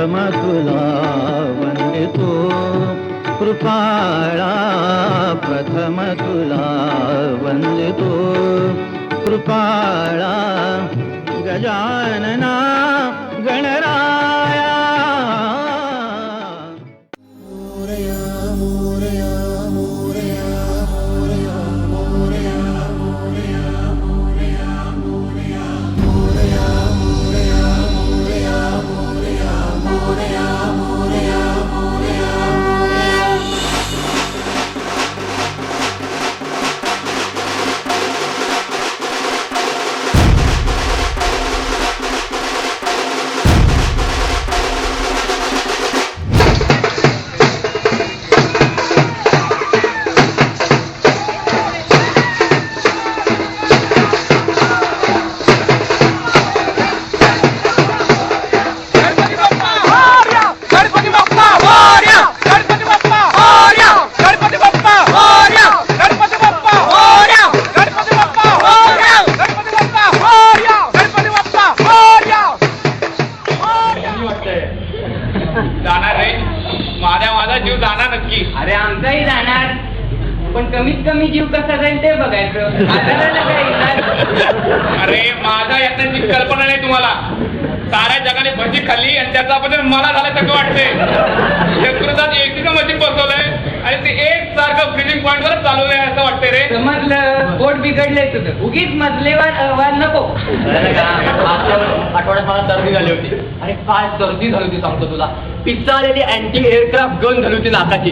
प्रथम तुला वंदितो कृपाळा, प्रथम तुला वंदितो कृपाळा, गजानना गणराया. मोरया मोरया मोरया मोरया मोरया मोरया मोरया मोरया मोरया मोरया मोरया मोरया मोरया मोरया मोरया. जाणार रे माझा जीव जाणार नक्की. अरे आमचाही जाणार, पण कमीत कमी जीव कसा जाईल ते बघायचं. अरे माझा यातची कल्पना नाही तुम्हाला. साऱ्या जगाने भजी खाल्ली आणि त्याचा बद्दल मला झाल्यासारखं वाटतंय. यकृतात एसीचं मशीन बसवलंय आणि ते एक सारखं फ्रीजिंग पॉइंट वरच चालवलंय असं वाटतंय रे. समजलं, पोट बिघडलंय तुझं. उगीच मजलेवर अहवाल नको. आठवड्यात मला सर्दी झाली होती. आणि काय सर्दी झाली होती सांगतो तुला. पिच्चा आलेली अँटी एअरक्राफ्ट गन झाली होती नाकाची.